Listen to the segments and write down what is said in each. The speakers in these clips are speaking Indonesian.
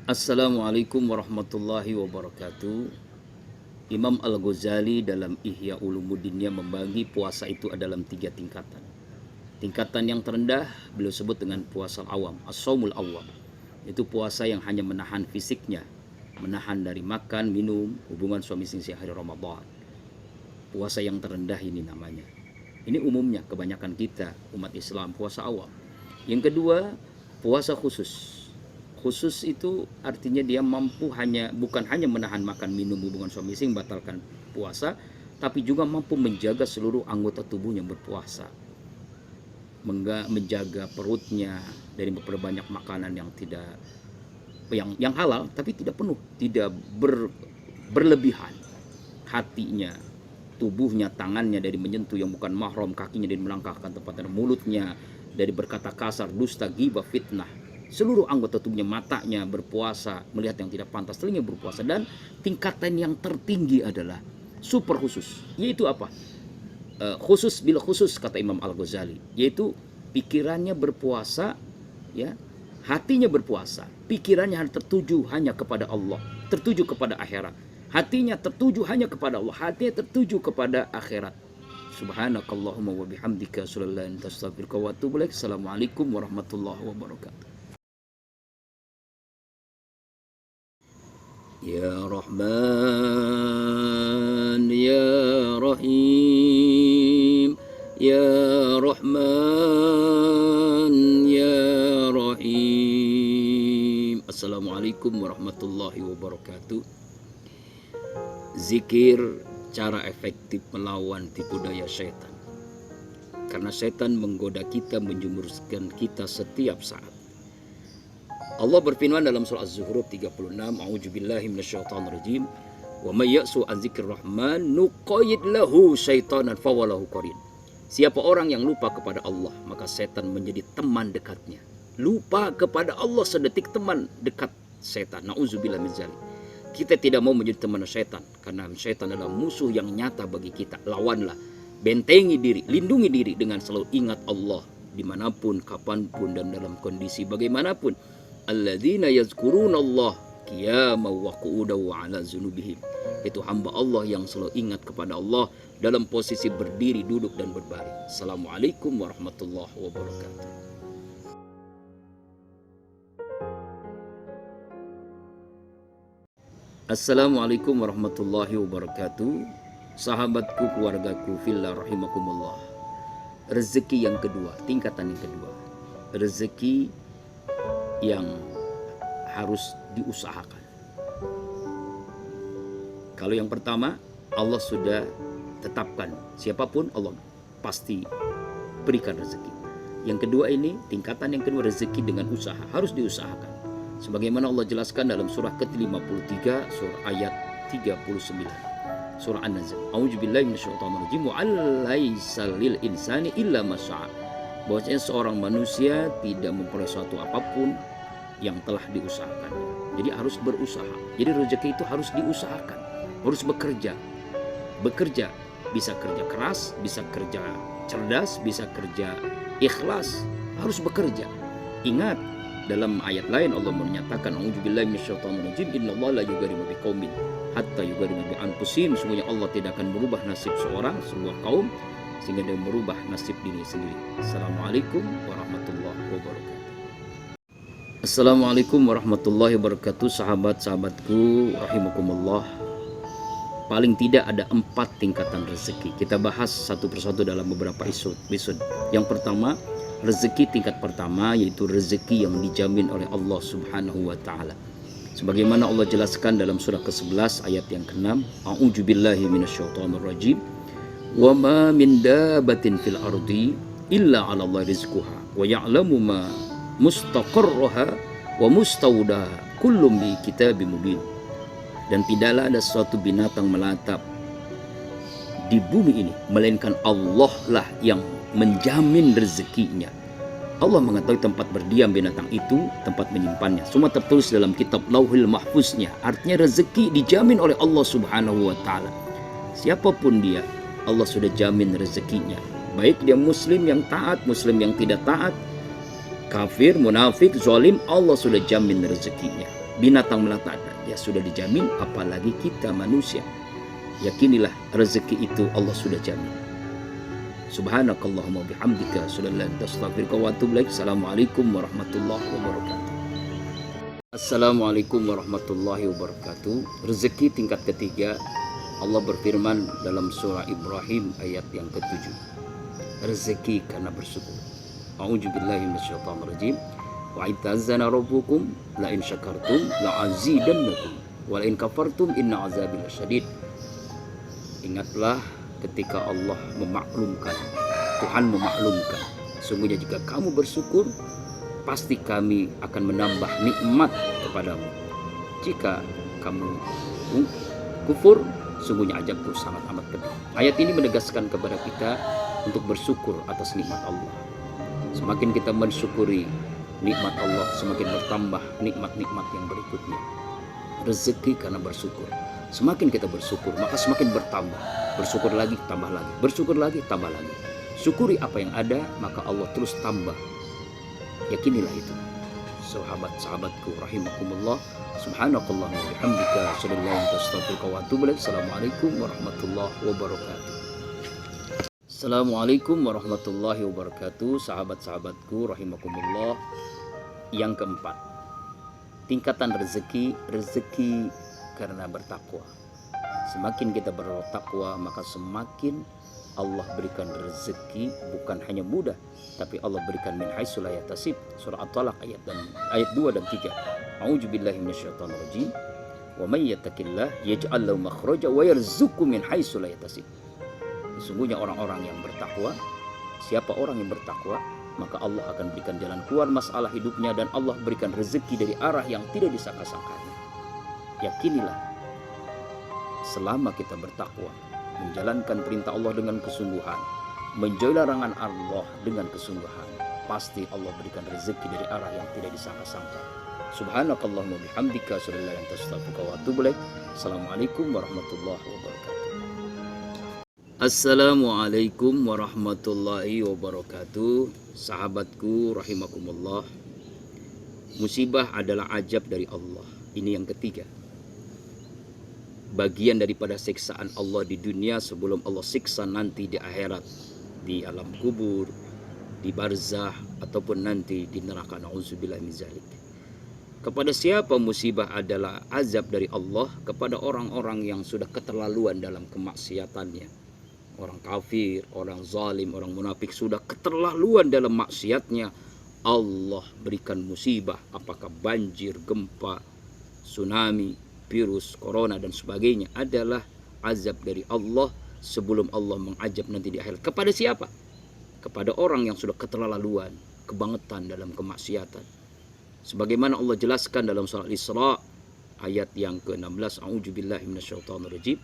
Assalamualaikum warahmatullahi wabarakatuh. Imam Al-Ghazali dalam Ihya Ulumuddinnya membagi puasa itu ada dalam 3 tingkatan. Tingkatan yang terendah beliau sebut dengan puasa awam, as-shaumul awam. Itu puasa yang hanya menahan fisiknya, menahan dari makan, minum, hubungan suami istri hari Ramadan. Puasa yang terendah ini namanya. Ini umumnya kebanyakan kita umat Islam puasa awam. Yang kedua, puasa khusus. Khusus itu artinya dia mampu bukan hanya menahan makan minum hubungan suami istri membatalkan puasa, tapi juga mampu menjaga seluruh anggota tubuhnya berpuasa. Menjaga perutnya dari memperbanyak makanan yang halal tapi tidak penuh, tidak berlebihan. Hatinya, tubuhnya, tangannya dari menyentuh yang bukan mahram, kakinya dari melangkahkan tempat mulutnya dari berkata kasar, dusta, ghibah, fitnah. Seluruh anggota tubuhnya, matanya berpuasa, melihat yang tidak pantas, telinga berpuasa. Dan tingkatan yang tertinggi adalah super khusus. Yaitu apa? Khusus bila khusus kata Imam Al-Ghazali. Yaitu pikirannya berpuasa, ya, hatinya berpuasa. Pikirannya tertuju hanya kepada Allah, tertuju kepada akhirat. Hatinya tertuju hanya kepada Allah, hatinya tertuju kepada akhirat. Subhanakallahumma wa bihamdika asyhadu an la ilaha illa anta astaghfiruka wa atubu ilaik. Assalamualaikum warahmatullahi wabarakatuh. Ya Rahman, Ya Rahim, Ya Rahman, Ya Rahim. Assalamualaikum warahmatullahi wabarakatuh. Zikir cara efektif melawan tipu daya setan. Karena setan menggoda kita, menjumuskan kita setiap saat. Allah berfirman dalam surah Az-Zukhruf 36, A'udzubillahi minasyaitonirrajim, wa may ya'su an dzikrir rahman nuqayyid lahu syaitanan fawalahu qarin. Siapa orang yang lupa kepada Allah, maka setan menjadi teman dekatnya. Lupa kepada Allah sedetik teman dekat setan. Nauzubillah min dzalik. Kita tidak mau menjadi teman setan, karena setan adalah musuh yang nyata bagi kita. Lawanlah, bentengi diri, lindungi diri dengan selalu ingat Allah dimanapun, kapanpun, dan dalam kondisi bagaimanapun. Alladzina yazkurunallah qiyaman wa qu'udan wa 'ala dzunubihim. Itu hamba Allah yang selalu ingat kepada Allah dalam posisi berdiri, duduk, dan berbaring. Assalamualaikum warahmatullahi wabarakatuh. Assalamualaikum warahmatullahi wabarakatuh. Sahabatku, keluargaku fillah rahimakumullah. Rezeki yang kedua, tingkatan yang kedua. Rezeki yang harus diusahakan. Kalau yang pertama, Allah sudah tetapkan, siapapun Allah pasti berikan rezeki. Yang kedua ini, tingkatan yang kedua, rezeki dengan usaha, harus diusahakan. Sebagaimana Allah jelaskan dalam surah ke-53, surah ayat 39. Surah An-Nazm. A'udzubillahi minasyaitonirrajim. Wa alaysa lil insani illa ma syaa. Bahwasanya seorang manusia tidak memperoleh suatu apapun yang telah diusahakan. Jadi harus berusaha. Jadi rezeki itu harus diusahakan, harus bekerja. Bekerja, bisa kerja keras, bisa kerja cerdas, bisa kerja ikhlas, harus bekerja. Ingat, dalam ayat lain Allah menyatakan, A'udzubillahi minasyaitonirrajim, innallaha la yughayyiru biqaumin hatta yughayyiru bi anfusihim. Sesungguhnya Allah tidak akan merubah nasib sebuah kaum sehingga dia merubah nasib diri sendiri. Assalamualaikum warahmatullahi wabarakatuh. Assalamualaikum warahmatullahi wabarakatuh. Sahabat-sahabatku rahimakumullah. Paling tidak ada 4 tingkatan rezeki. Kita bahas satu persatu dalam beberapa episode. Yang pertama, rezeki tingkat pertama, yaitu rezeki yang dijamin oleh Allah Subhanahu wa taala. Sebagaimana Allah jelaskan dalam surah ke-11 ayat yang ke-6, A'udzubillahi minasyaitonirrajim. Wa ma min dabbatin fil ardi illa 'ala Allahi rizquha wa ya'lamu ma mustaqarraha wa mustaudaha kullum bi kitabim mubin. Dan tidaklah ada suatu binatang melatap di bumi ini melainkan Allah lah yang menjamin rezekinya Allah mengetahui tempat berdiam binatang itu, tempat menyimpannya. Semua tertulis dalam kitab Lauhul Mahfuznya. Artinya rezeki dijamin oleh Allah Subhanahu wa taala. Siapapun dia, Allah sudah jamin rezekinya. Baik dia muslim yang taat, muslim yang tidak taat, kafir, munafik, zalim, Allah sudah jamin rezekinya. Binatang melata dia sudah dijamin, apalagi kita manusia. Yakinilah rezeki itu Allah sudah jamin. Subhanakallahumma bihamdika asyhadu an la ilaha illa anta astaghfiruka wa atubu ilaik. Assalamualaikum warahmatullahi wabarakatuh. Assalamualaikum warahmatullahi wabarakatuh. Rezeki tingkat ketiga, Allah berfirman dalam surah Ibrahim ayat yang ke-7. Rezeki karena bersyukur. A'udzubillahi minasyaitonir rajim. Wa idzana rabbukum la in syakartum la azidannakum wa la in kafartum inna azabi lasyadid. Ingatlah ketika Allah memaklumkan, Tuhan memaklumkan, sungguhnya jika kamu bersyukur, pasti kami akan menambah nikmat kepadamu. Jika kamu kufur, sungguhnya azabku sangat amat pedih. Ayat ini menegaskan kepada kita untuk bersyukur atas nikmat Allah. Semakin kita mensyukuri nikmat Allah, semakin bertambah nikmat-nikmat yang berikutnya. Rezeki karena bersyukur. Semakin kita bersyukur, maka semakin bertambah. Bersyukur lagi, tambah lagi. Bersyukur lagi, tambah lagi. Syukuri apa yang ada, maka Allah terus tambah. Yakinilah itu. Sahabat-sahabatku rahimakumullah. Subhanakallahumma wa bihamdika asyhadu an la ilaha illa anta astaghfiruka wa atubu ilaik. Assalamualaikum warahmatullahi wabarakatuh. Assalamualaikum warahmatullahi wabarakatuh. Sahabat-sahabatku rahimakumullah. Yang keempat, tingkatan rezeki karena bertakwa. Semakin kita bertakwa, maka semakin Allah berikan rezeki, bukan hanya mudah, tapi Allah berikan min haitsu la yahtasib. Surah At-Talaq ayat 2 dan 3. A'udzubillahi minasyaitonir rajim. Wa may yattaqillah yaj'al lahu makhraja wa yarzuqhu min haitsu la yahtasib. Sesungguhnya orang-orang yang bertakwa, siapa orang yang bertakwa, maka Allah akan berikan jalan keluar masalah hidupnya, dan Allah berikan rezeki dari arah yang tidak disangka-sangkanya. Yakinilah, selama kita bertakwa, menjalankan perintah Allah dengan kesungguhan, menjauhi larangan Allah dengan kesungguhan, pasti Allah berikan rezeki dari arah yang tidak disangka-sangka. Subhanakallahumma bihamdika asyhadu an la ilaha illa anta astaghfiruka wa atubu ilaik. Assalamualaikum warahmatullahi wabarakatuh. Assalamualaikum warahmatullahi wabarakatuh. Sahabatku rahimakumullah. Musibah adalah ajab dari Allah. Ini yang ketiga. Bagian daripada siksaan Allah di dunia sebelum Allah siksa nanti di akhirat, di alam kubur, di barzah, ataupun nanti di neraka. Na'udzubillah min zalik. Kepada siapa musibah adalah azab dari Allah? Kepada orang-orang yang sudah keterlaluan dalam kemaksiatannya. Orang kafir, orang zalim, orang munafik sudah keterlaluan dalam maksiatnya, Allah berikan musibah, apakah banjir, gempa, tsunami, virus, corona dan sebagainya, adalah azab dari Allah sebelum Allah mengazab nanti di akhir. Kepada siapa? Kepada orang yang sudah keterlaluan, kebangetan dalam kemaksiatan. Sebagaimana Allah jelaskan dalam surah Al-Isra ayat yang ke-16, A'udzubillahi minasyaitonir rajim.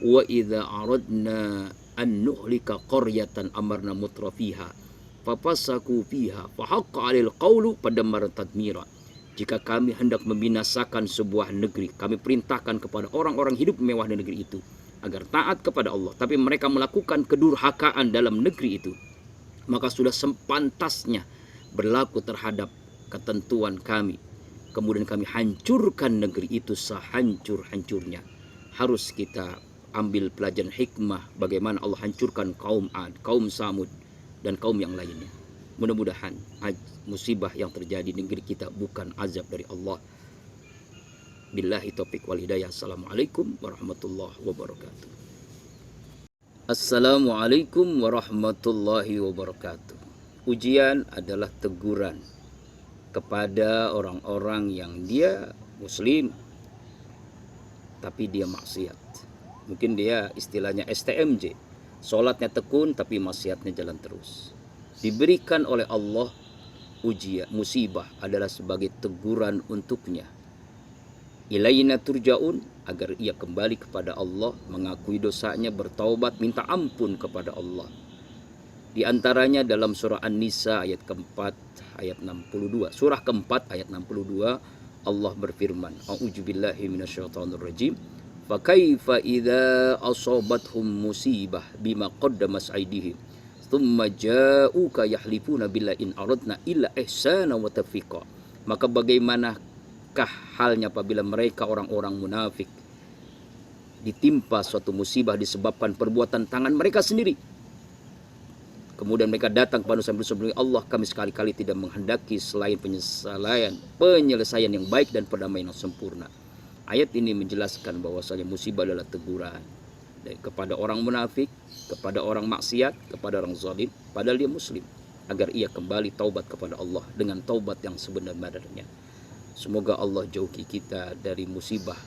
Wa idza aradna an nuhlika qaryatan amarna mutrafiha fafasaku fiha fahaqqa 'alal qawlu fadammarna tadmira. Jika kami hendak membinasakan sebuah negeri, kami perintahkan kepada orang-orang hidup mewah di negeri itu agar taat kepada Allah, tapi mereka melakukan kedurhakaan dalam negeri itu, maka sudah sepantasnya berlaku terhadap ketentuan kami. Kemudian kami hancurkan negeri itu sehancur-hancurnya. Harus kita ambil pelajaran hikmah bagaimana Allah hancurkan kaum Ad, kaum Samud, dan kaum yang lainnya. Mudah-mudahan musibah yang terjadi di negeri kita bukan azab dari Allah. Billahi taufiq wal hidayah. Assalamualaikum warahmatullahi wabarakatuh. Assalamualaikum warahmatullahi wabarakatuh. Ujian adalah teguran kepada orang-orang yang dia muslim tapi dia maksiat. Mungkin dia istilahnya STMJ, sholatnya tekun tapi maksiatnya jalan terus. Diberikan oleh Allah ujian, musibah adalah sebagai teguran untuknya. Ilaina turja'un, agar ia kembali kepada Allah, mengakui dosanya, bertaubat, minta ampun kepada Allah. Di antaranya dalam surah An-Nisa ayat keempat, ayat 62. Surah keempat ayat 62, Allah berfirman, A'udzubillahi minasyaitonirrajim. Fa kaifa idza asabathum musibah bima qaddamas aydihim thumma ja'uka yahlifuna billahi in aradna illa ihsana wa tawfiqa. Maka bagaimanakah halnya apabila mereka orang-orang munafik ditimpa suatu musibah disebabkan perbuatan tangan mereka sendiri. Kemudian mereka datang kepada Nabi Allah, kami sekali-kali tidak menghendaki selain penyelesaian yang baik dan perdamaian yang sempurna. Ayat ini menjelaskan bahwasanya musibah adalah teguran kepada orang munafik, kepada orang maksiat, kepada orang zalim, padahal dia muslim, agar ia kembali taubat kepada Allah dengan taubat yang sebenar-benarnya. Semoga Allah jauhi kita dari musibah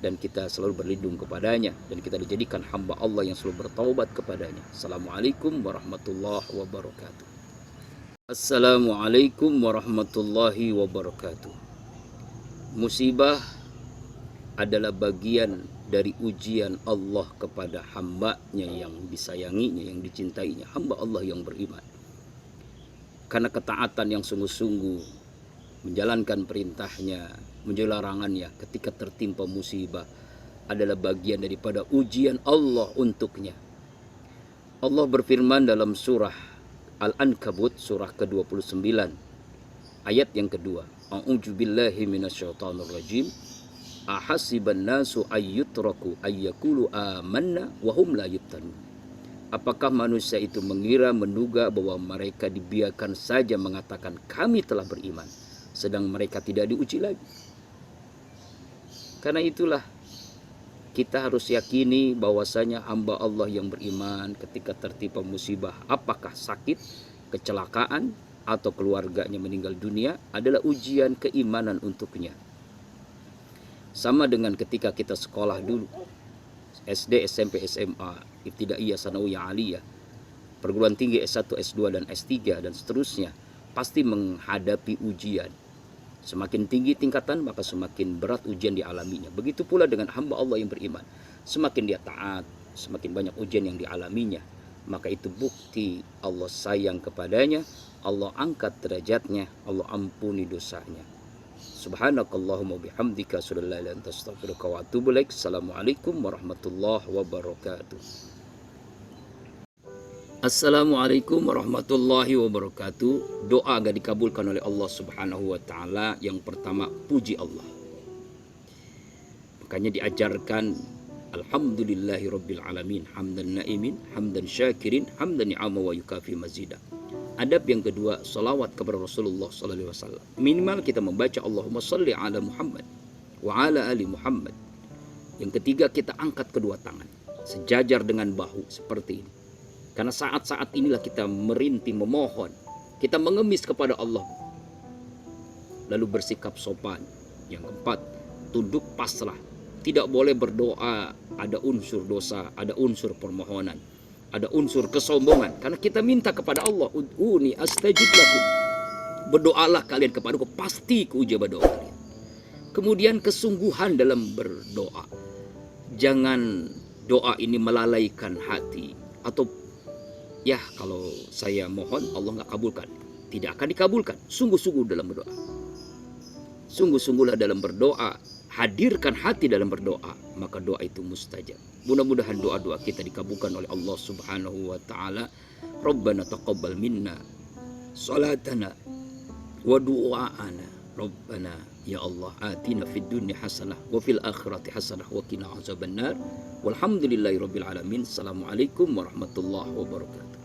dan kita selalu berlindung kepadanya, dan kita dijadikan hamba Allah yang selalu bertaubat kepadanya. Assalamualaikum warahmatullahi wabarakatuh. Assalamualaikum warahmatullahi wabarakatuh. Musibah adalah bagian dari ujian Allah kepada hambanya yang disayanginya, yang dicintainya, hamba Allah yang beriman. Karena ketaatan yang sungguh-sungguh menjalankan perintahnya, menjauhi larangannya ketika tertimpa musibah adalah bagian daripada ujian Allah untuknya. Allah berfirman dalam surah Al-Ankabut surah ke-29 ayat yang kedua. A'udzubillahi minasyaitonirrajim. Ahasiban nasu ayyutraku ayyakulu amanna wa hum la yuftanun. Apakah manusia itu menduga bahwa mereka dibiarkan saja mengatakan kami telah beriman, sedang mereka tidak diuji lagi. Karena itulah kita harus yakini bahwasanya hamba Allah yang beriman ketika tertimpa musibah, apakah sakit, kecelakaan, atau keluarganya meninggal dunia, adalah ujian keimanan untuknya. Sama dengan ketika kita sekolah dulu, SD, SMP, SMA, ibtidaiyah, sanawiyah, aliyah, perguruan tinggi S1, S2, dan S3, dan seterusnya, pasti menghadapi ujian. Semakin tinggi tingkatan, maka semakin berat ujian dialaminya. Begitu pula dengan hamba Allah yang beriman. Semakin dia taat, semakin banyak ujian yang dialaminya. Maka itu bukti Allah sayang kepadanya, Allah angkat derajatnya, Allah ampuni dosanya. Subhanakallahumma bihamdika asyhadu an la ilaha illa anta astaghfiruka wa atubu ilaik. Assalamualaikum warahmatullahi wabarakatuh. Assalamualaikum warahmatullahi wabarakatuh. Doa agar dikabulkan oleh Allah Subhanahu wa taala. Yang pertama, puji Allah. Makanya diajarkan alhamdulillahi rabbil alamin, hamdan naimin, hamdan syakirin, hamdan ni'ama wa yukafi mazidah. Adab yang kedua, salawat kepada Rasulullah sallallahu alaihi wasallam. Minimal kita membaca Allahumma shalli ala Muhammad wa ala ali Muhammad. Yang ketiga, kita angkat kedua tangan sejajar dengan bahu seperti ini. Karena saat-saat inilah kita merintih memohon, kita mengemis kepada Allah. Lalu bersikap sopan. Yang keempat, tunduk pasrah. Tidak boleh berdoa ada unsur dosa, ada unsur permohonan, ada unsur kesombongan. Karena kita minta kepada Allah, ud'uni astajib lakum. Berdoalah kalian kepadaku, pasti kuijabah doa kalian. Kemudian kesungguhan dalam berdoa. Jangan doa ini melalaikan hati. Atau ya kalau saya mohon Allah nggak kabulkan. Tidak akan dikabulkan. Sungguh-sungguh dalam berdoa. Sungguh-sungguhlah dalam berdoa. Hadirkan hati dalam berdoa, maka doa itu mustajab. Mudah-mudahan doa-doa kita dikabulkan oleh Allah Subhanahu wa taala. Rabbana taqabbal minna salatana wa du'aana. Rabbana ya Allah atina fid dunya hasanah wa fil akhirati hasanah wa qina azabannar. Walhamdulillahirabbil alamin. Assalamualaikum warahmatullahi wabarakatuh.